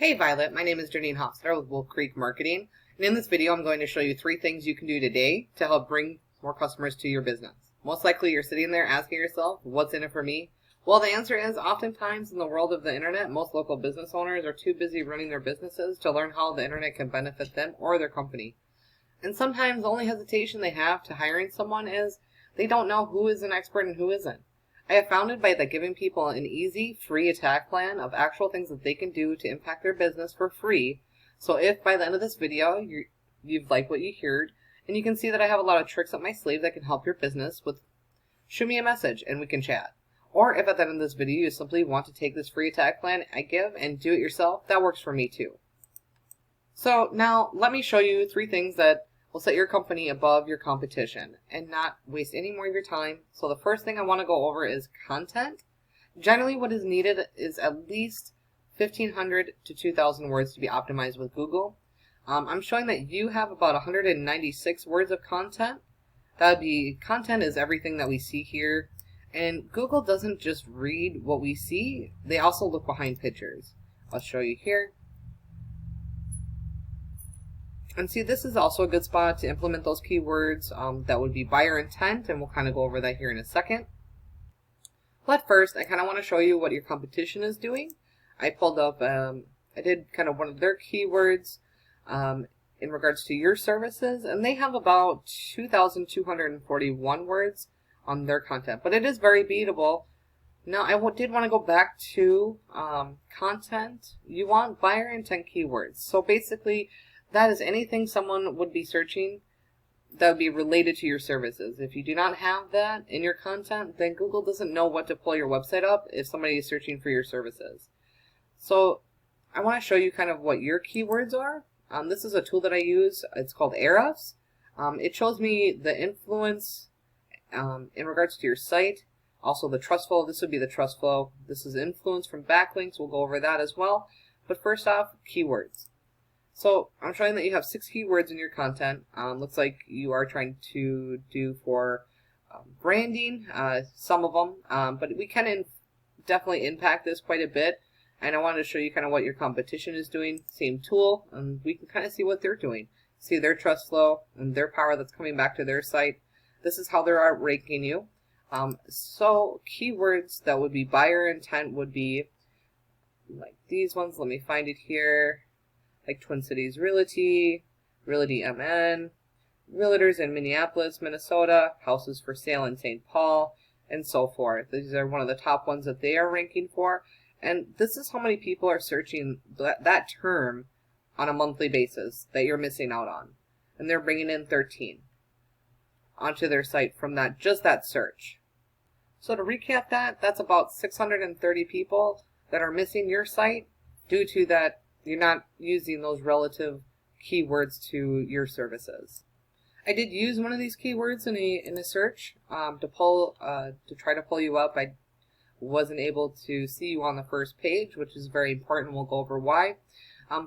Hey Violet, my name is Janine Hofstadter with Wolf Creek Marketing, and in this video I'm going to show you 3 things you can do today to help bring more customers to your business. Most likely you're sitting there asking yourself, what's in it for me? Well, the answer is oftentimes in the world of the internet, most local business owners are too busy running their businesses to learn how the internet can benefit them or their company. And sometimes the only hesitation they have to hiring someone is they don't know who is an expert and who isn't. I have found it by giving people an easy, free attack plan of actual things that they can do to impact their business for free. So if by the end of this video you've liked what you heard, and you can see that I have a lot of tricks up my sleeve that can help your business, shoot me a message and we can chat. Or if at the end of this video you simply want to take this free attack plan I give and do it yourself, that works for me too. So now let me show you 3 things that will set your company above your competition and not waste any more of your time. So the first thing I want to go over is content. Generally what is needed is at least 1,500 to 2,000 words to be optimized with Google. I'm showing that you have about 196 words of content. That would be, content is everything that we see here. And Google doesn't just read what we see, they also look behind pictures. I'll show you here. And see, this is also a good spot to implement those keywords. That would be buyer intent, and we'll kind of go over that here in a second. But first, I kind of want to show you what your competition is doing. I pulled up, I did kind of one of their keywords in regards to your services, and they have about 2,241 words on their content. But it is very beatable. Now, I did want to go back to content. You want buyer intent keywords. So basically, that is anything someone would be searching that would be related to your services. If you do not have that in your content, then Google doesn't know what to pull your website up if somebody is searching for your services. So I want to show you kind of what your keywords are. This is a tool that I use. It's called Ahrefs. It shows me the influence in regards to your site. Also the trust flow. This would be the trust flow. This is influence from backlinks. We'll go over that as well. But first off, keywords. So I'm showing that you have 6 keywords in your content. Looks like you are trying to do for branding, some of them, but we can definitely impact this quite a bit. And I wanted to show you kind of what your competition is doing. Same tool, and we can kind of see what they're doing. See their trust flow and their power that's coming back to their site. This is how they're outranking you. So keywords that would be buyer intent would be like these ones. Let me find it here. Like Twin Cities Realty, Realty MN, Realtors in Minneapolis, Minnesota, houses for sale in St. Paul, and so forth. These are one of the top ones that they are ranking for. And this is how many people are searching that term on a monthly basis that you're missing out on. And they're bringing in 13 onto their site from just that search. So to recap that's about 630 people that are missing your site due to that you're not using those relative keywords to your services. I did use one of these keywords in a search to try to pull you up. I wasn't able to see you on the first page, which is very important. We'll go over why.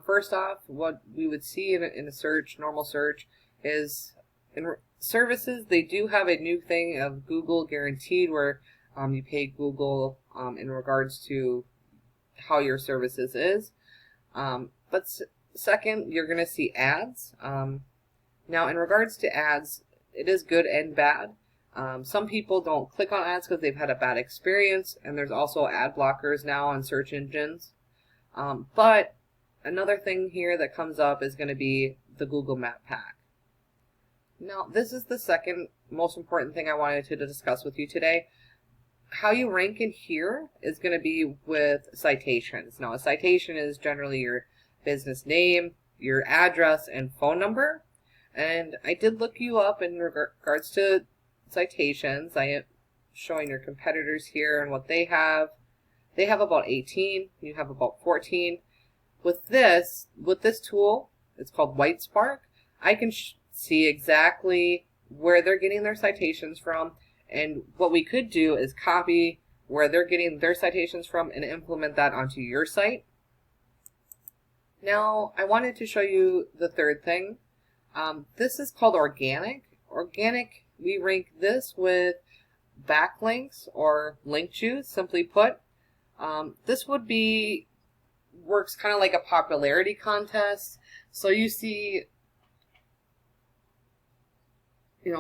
First off, what we would see in a search, normal search, is in services, they do have a new thing of Google Guaranteed, where you pay Google in regards to how your services is. But second, you're going to see ads. Now, in regards to ads, it is good and bad. Some people don't click on ads because they've had a bad experience, and there's also ad blockers now on search engines. But another thing here that comes up is going to be the Google Map Pack. Now, this is the second most important thing I wanted to discuss with you today. How you rank in here is going to be with citations. Now, a citation is generally your business name, your address, and phone number. And I did look you up in regards to citations. I am showing your competitors here and what they have. They have about 18. You have about 14. With this tool, it's called White Spark. I can see exactly where they're getting their citations from. And what we could do is copy where they're getting their citations from and implement that onto your site. Now, I wanted to show you the third thing. This is called organic. Organic, we rank this with backlinks or link juice, simply put. This would be works kind of like a popularity contest. So you see,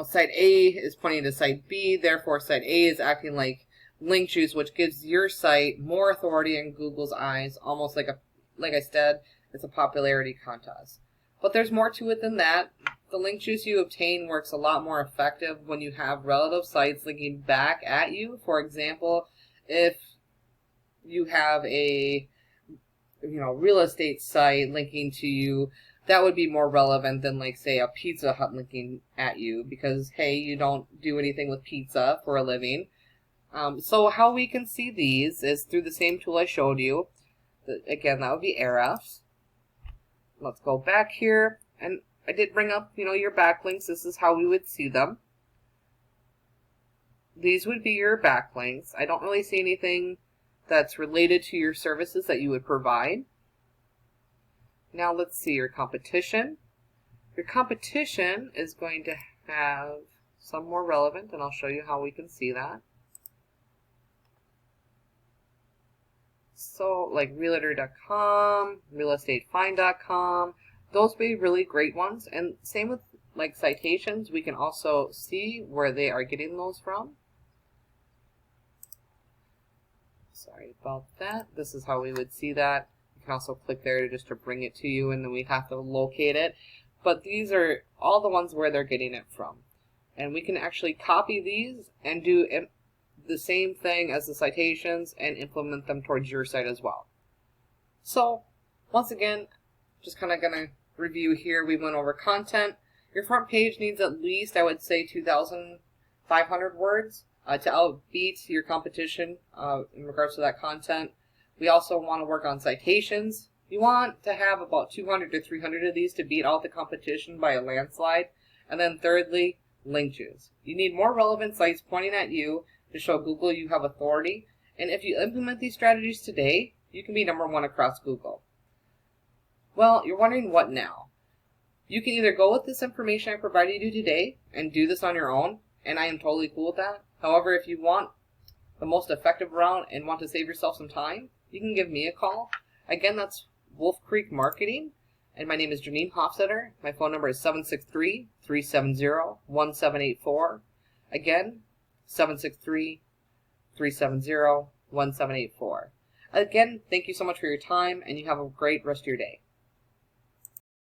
site A is pointing to site B, therefore site A is acting like link juice, which gives your site more authority in Google's eyes, almost like I said, it's a popularity contest. But there's more to it than that. The link juice you obtain works a lot more effective when you have relative sites linking back at you. For example, if you have a real estate site linking to you, that would be more relevant than, like, say, a Pizza Hut linking at you, because, hey, you don't do anything with pizza for a living. So how we can see these is through the same tool I showed you. Again, that would be Ahrefs. Let's go back here, and I did bring up, your backlinks. This is how we would see them. These would be your backlinks. I don't really see anything that's related to your services that you would provide. Now let's see your competition. Your competition is going to have some more relevant, and I'll show you how we can see that. So like realtor.com, realestatefind.com, those would be really great ones. And same with like citations, we can also see where they are getting those from. Sorry about that. This is how we would see that. You can also click there just to bring it to you, and then we have to locate it. But these are all the ones where they're getting it from. And we can actually copy these and do the same thing as the citations and implement them towards your site as well. So once again, just kind of going to review here. We went over content. Your front page needs at least, I would say, 2,500 words to outbeat your competition in regards to that content. We also want to work on citations. You want to have about 200 to 300 of these to beat out the competition by a landslide. And then thirdly, link juice. You need more relevant sites pointing at you to show Google you have authority. And if you implement these strategies today, you can be #1 across Google. Well, you're wondering what now? You can either go with this information I provided you today and do this on your own, and I am totally cool with that. However, if you want the most effective route and want to save yourself some time, you can give me a call. Again, that's Wolf Creek Marketing, and my name is Janine Hofstetter. My phone number is 763-370-1784. Again, 763-370-1784. Again, thank you so much for your time, and you have a great rest of your day.